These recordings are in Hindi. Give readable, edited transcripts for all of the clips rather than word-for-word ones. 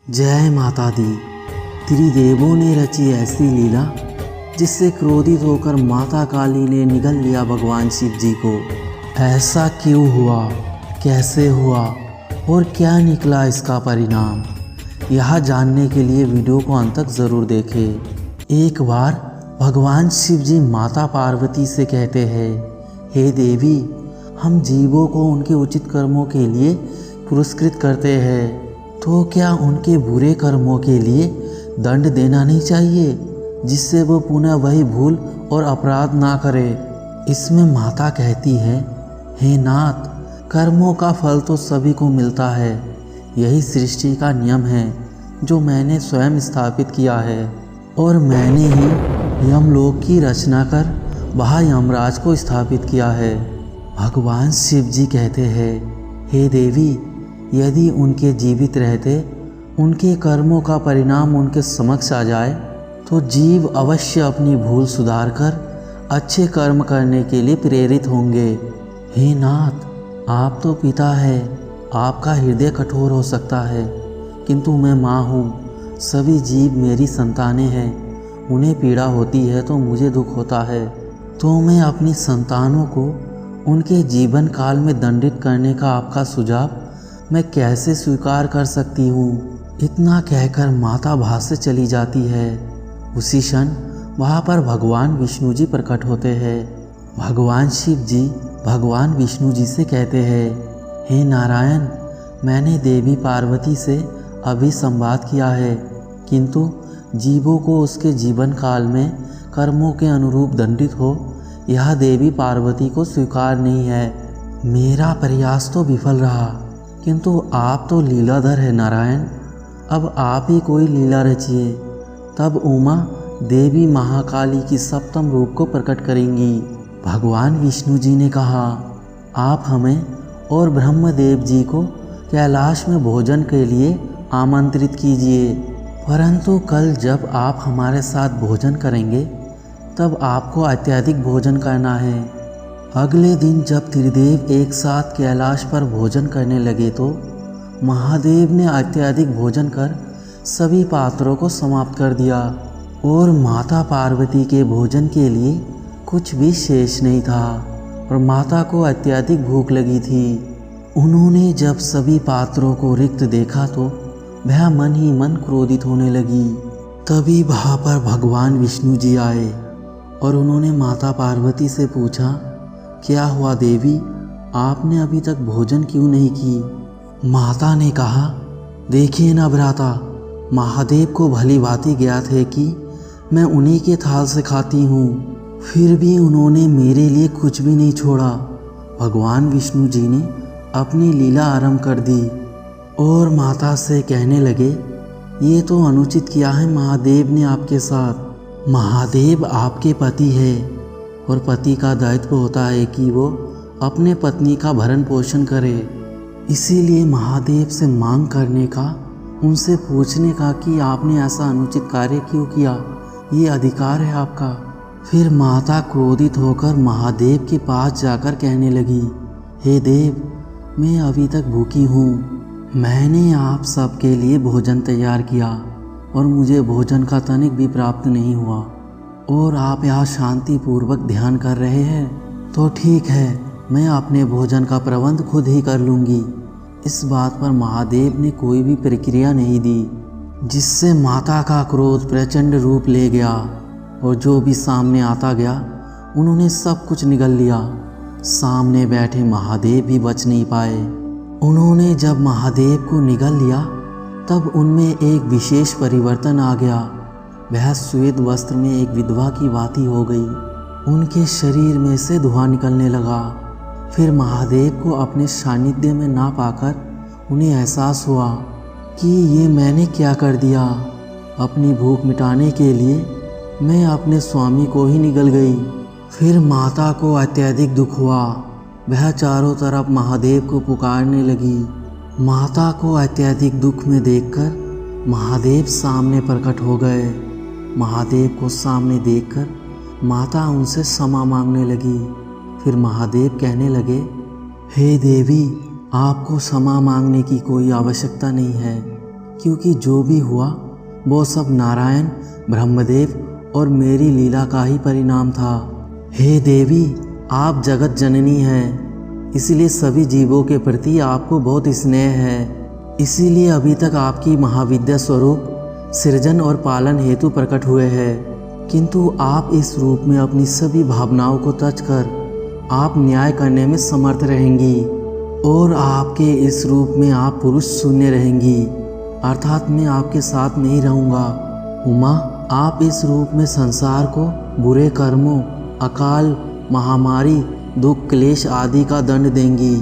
जय माता दी। त्रिदेवों ने रची ऐसी लीला जिससे क्रोधित होकर माता काली ने निगल लिया भगवान शिव जी को। ऐसा क्यों हुआ, कैसे हुआ और क्या निकला इसका परिणाम, यह जानने के लिए वीडियो को अंत तक ज़रूर देखें। एक बार भगवान शिव जी माता पार्वती से कहते हैं, हे देवी, हम जीवों को उनके उचित कर्मों के लिए पुरस्कृत करते हैं, तो क्या उनके बुरे कर्मों के लिए दंड देना नहीं चाहिए जिससे वो पुनः वही भूल और अपराध ना करे। इसमें माता कहती है, हे नाथ, कर्मों का फल तो सभी को मिलता है, यही सृष्टि का नियम है जो मैंने स्वयं स्थापित किया है और मैंने ही यमलोक की रचना कर वहाँ यमराज को स्थापित किया है। भगवान शिव जी कहते हैं, हे देवी, यदि उनके जीवित रहते उनके कर्मों का परिणाम उनके समक्ष आ जाए तो जीव अवश्य अपनी भूल सुधार कर अच्छे कर्म करने के लिए प्रेरित होंगे। हे नाथ, आप तो पिता है, आपका हृदय कठोर हो सकता है, किंतु मैं माँ हूँ, सभी जीव मेरी संतानें हैं, उन्हें पीड़ा होती है तो मुझे दुख होता है, तो मैं अपनी संतानों को उनके जीवन काल में दंडित करने का आपका सुझाव मैं कैसे स्वीकार कर सकती हूँ। इतना कहकर माता भास से चली जाती है। उसी क्षण वहाँ पर भगवान विष्णु जी प्रकट होते हैं। भगवान शिव जी भगवान विष्णु जी से कहते हैं, हे नारायण, मैंने देवी पार्वती से अभी संवाद किया है, किंतु जीवों को उसके जीवन काल में कर्मों के अनुरूप दंडित हो यह देवी पार्वती को स्वीकार नहीं है। मेरा प्रयास तो विफल रहा, किंतु आप तो लीलाधर है नारायण, अब आप ही कोई लीला रचिए। तब उमा देवी महाकाली की सप्तम रूप को प्रकट करेंगी। भगवान विष्णु जी ने कहा, आप हमें और ब्रह्मदेव जी को कैलाश में भोजन के लिए आमंत्रित कीजिए, परंतु कल जब आप हमारे साथ भोजन करेंगे तब आपको अत्यधिक भोजन करना है। अगले दिन जब त्रिदेव एक साथ कैलाश पर भोजन करने लगे तो महादेव ने अत्यधिक भोजन कर सभी पात्रों को समाप्त कर दिया और माता पार्वती के भोजन के लिए कुछ भी शेष नहीं था और माता को अत्यधिक भूख लगी थी। उन्होंने जब सभी पात्रों को रिक्त देखा तो वह मन ही मन क्रोधित होने लगी। तभी वहाँ पर भगवान विष्णु जी आए और उन्होंने माता पार्वती से पूछा, क्या हुआ देवी, आपने अभी तक भोजन क्यों नहीं की। माता ने कहा, देखिए ना भ्राता, महादेव को भली भांति ज्ञात है कि मैं उन्हीं के थाल से खाती हूँ, फिर भी उन्होंने मेरे लिए कुछ भी नहीं छोड़ा। भगवान विष्णु जी ने अपनी लीला आरंभ कर दी और माता से कहने लगे, ये तो अनुचित किया है महादेव ने आपके साथ। महादेव आपके पति है और पति का दायित्व होता है कि वो अपने पत्नी का भरण पोषण करे, इसीलिए महादेव से मांग करने का, उनसे पूछने का कि आपने ऐसा अनुचित कार्य क्यों किया, ये अधिकार है आपका। फिर माता क्रोधित होकर महादेव के पास जाकर कहने लगी, हे देव, मैं अभी तक भूखी हूँ, मैंने आप सबके लिए भोजन तैयार किया और मुझे भोजन का तनिक भी प्राप्त नहीं हुआ और आप यहाँ शांतिपूर्वक ध्यान कर रहे हैं, तो ठीक है, मैं अपने भोजन का प्रबंध खुद ही कर लूँगी। इस बात पर महादेव ने कोई भी प्रतिक्रिया नहीं दी, जिससे माता का क्रोध प्रचंड रूप ले गया और जो भी सामने आता गया उन्होंने सब कुछ निगल लिया। सामने बैठे महादेव भी बच नहीं पाए। उन्होंने जब महादेव को निगल लिया तब उनमें एक विशेष परिवर्तन आ गया। वह श्वेत वस्त्र में एक विधवा की भांति हो गई। उनके शरीर में से धुआं निकलने लगा। फिर महादेव को अपने सानिध्य में ना पाकर उन्हें एहसास हुआ कि ये मैंने क्या कर दिया। अपनी भूख मिटाने के लिए मैं अपने स्वामी को ही निगल गई। फिर माता को अत्यधिक दुख हुआ। वह चारों तरफ महादेव को पुकारने लगी। माता को अत्यधिक दुख में देखकर महादेव सामने प्रकट हो गए। महादेव को सामने देखकर माता उनसे क्षमा मांगने लगी। फिर महादेव कहने लगे, हे देवी, आपको क्षमा मांगने की कोई आवश्यकता नहीं है, क्योंकि जो भी हुआ वो सब नारायण, ब्रह्मदेव और मेरी लीला का ही परिणाम था। हे देवी, आप जगत जननी हैं, इसलिए सभी जीवों के प्रति आपको बहुत स्नेह है। इसीलिए अभी तक आपकी महाविद्या स्वरूप सृजन और पालन हेतु प्रकट हुए हैं। किंतु आप इस रूप में अपनी सभी भावनाओं को त्याज कर आप न्याय करने में समर्थ रहेंगी और आपके इस रूप में आप पुरुष शून्य रहेंगी, अर्थात मैं आपके साथ नहीं रहूँगा। उमा, आप इस रूप में संसार को बुरे कर्मों, अकाल, महामारी, दुख, क्लेश आदि का दंड देंगी।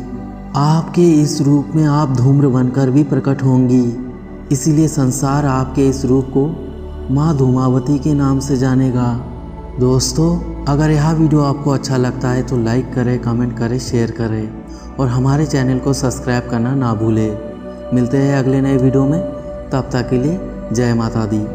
आपके इस रूप में आप धूम्र बनकर भी प्रकट होंगी, इसीलिए संसार आपके इस रूप को माँ धूमावती के नाम से जानेगा। दोस्तों, अगर यह वीडियो आपको अच्छा लगता है तो लाइक करें, कमेंट करें, शेयर करें और हमारे चैनल को सब्सक्राइब करना ना भूलें। मिलते हैं अगले नए वीडियो में, तब तक के लिए जय माता दी।